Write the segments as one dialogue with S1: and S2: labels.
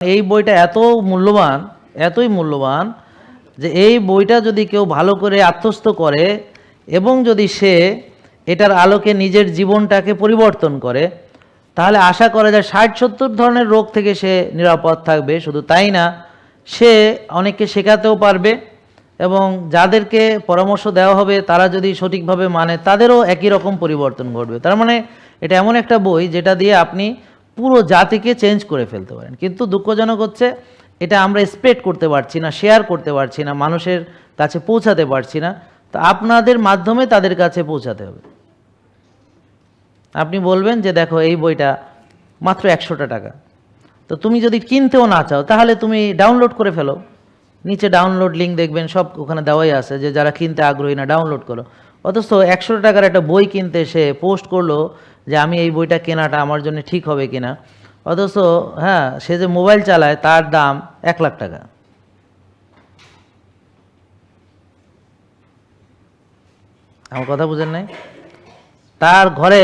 S1: এই বইটা এতই মূল্যবান যে এই বইটা যদি কেউ ভালো করে আত্মস্থ করে এবং যদি সে এটার আলোকে নিজের জীবনটাকে পরিবর্তন করে, তাহলে আশা করা যায় 60-70 ধরনের রোগ থেকে সে নিরাপদ থাকবে। শুধু তাই না, সে অনেককে শেখাতেও পারবে এবং যাদেরকে পরামর্শ দেওয়া হবে তারা যদি সঠিকভাবে মানে তাদেরও একই রকম পরিবর্তন ঘটবে। তার মানে এটা এমন একটা বই যেটা দিয়ে আপনি পুরো জাতিকে চেঞ্জ করে ফেলতে পারেন। কিন্তু দুঃখজনক হচ্ছে এটা আমরা স্প্রেড করতে পারছি না, শেয়ার করতে পারছি না, মানুষের কাছে পৌঁছাতে পারছি না। তো আপনাদের মাধ্যমে তাদের কাছে পৌঁছাতে হবে। আপনি বলবেন যে দেখো এই বইটা মাত্র 100টা টাকা, তো তুমি যদি কিনতেও না চাও তাহলে তুমি ডাউনলোড করে ফেলো। নিচে ডাউনলোড লিঙ্ক দেখবেন, সব ওখানে দেওয়াই আছে যে যারা কিনতে আগ্রহী না ডাউনলোড করো। অথচ 100 টাকার একটা বই কিনতে সে পোস্ট করলো যে আমি এই বইটা কেনাটা আমার জন্য ঠিক হবে কিনা, অথচ হ্যাঁ সে যে মোবাইল চালায় তার দাম 1 লাখ টাকা। আমার কথা বুঝেন নাই? তার ঘরে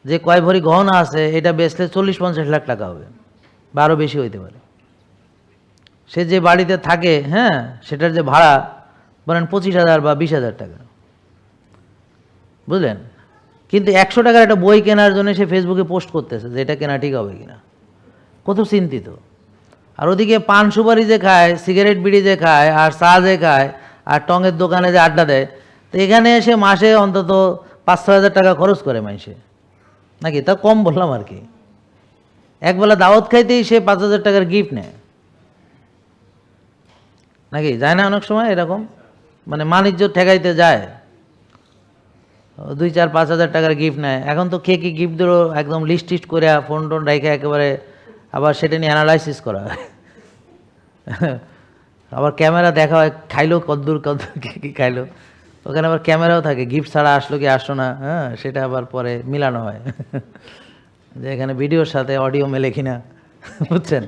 S1: যে কয় ভরি গহনা আছে এটা বেচলে 40-50 লাখ টাকা হবে বা আরও বেশি হইতে পারে। সে যে বাড়িতে থাকে হ্যাঁ সেটার যে ভাড়া বলেন 25,000 বা 20,000 টাকা, বুঝলেন? কিন্তু 100 টাকার একটা বই কেনার জন্য সে ফেসবুকে পোস্ট করতেছে যে এটা কেনা ঠিক হবে কিনা। কত চিন্তিত। আর ওদিকে পান সুপারি যে খায়, সিগারেট বিড়ি যে খায়, আর চা যে খায়, আর টঙের দোকানে যে আড্ডা দেয়, তো এখানে এসে মাসে অন্তত 5-6 হাজার টাকা খরচ করে মাইসে, নাকি? তা কম বললাম আর কি। একবেলা দাওয়াত খাইতেই সে 5,000 টাকার গিফট নেয়, নাকি? যায় না অনেক সময় এরকম, মানে মানিজ্য ঠেকাইতে যায়, 2-4-5 হাজার টাকার গিফট নেয়। এখন তো কে কি গিফট দিল একদম লিস্ট টিস্ট করে ফোন টোন রেখে একেবারে আবার সেটা নিয়ে অ্যানালাইসিস করা হয়। আবার ক্যামেরা দেখা হয়, খাইলো কদ্দূর কী কী খাইলো, ওখানে আবার ক্যামেরাও থাকে, গিফট ছাড়া আসলো কি আসলো না, হ্যাঁ সেটা আবার পরে মিলানো হয় যে এখানে ভিডিওর সাথে অডিও মেলে কিনা, বুঝছেন?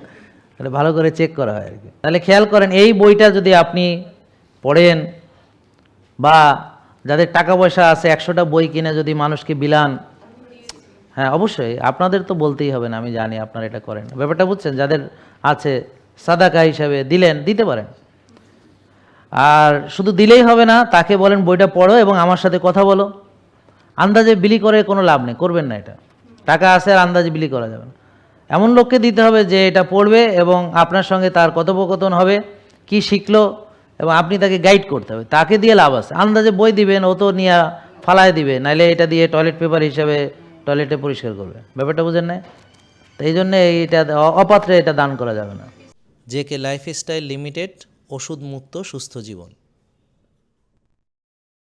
S1: তাহলে ভালো করে চেক করা হয় আর কি। তাহলে খেয়াল করেন, এই বইটা যদি আপনি পড়েন বা যাদের টাকা পয়সা আছে 100টা বই কিনে যদি মানুষকে বিলান, হ্যাঁ অবশ্যই আপনাদের তো বলতেই হবে না, আমি জানি আপনারা এটা করেন, ব্যাপারটা বুঝছেন? যাদের আছে সাদাকা হিসাবে দিতে পারেন। আর শুধু দিলেই হবে না, তাকে বলেন বইটা পড়ো এবং আমার সাথে কথা বলো। আন্দাজে বিলি করে কোনো লাভ নেই, করবেন না এটা। টাকা আছে আর আন্দাজে বিলি করা যাবে না। এমন লোককে দিতে হবে যে এটা পড়বে এবং আপনার সঙ্গে তার কথোপকথন হবে, কি শিখলো, এবং আপনি তাকে গাইড করতে হবে। তাকে দিয়ে লাভ আছে। আন্দাজে বই দিবেন, ও তো নিয়ে ফালায় দিবে, নাইলে এটা দিয়ে টয়লেট পেপার হিসাবে টয়লেটে পরিষ্কার করবে। ব্যাপারটা বুঝেন না? তো এই জন্যে এইটা অপাত্রে এটা দান করা যাবে না।
S2: জেকে লাইফস্টাইল লিমিটেড, ওষুধ মুক্ত সুস্থ জীবন।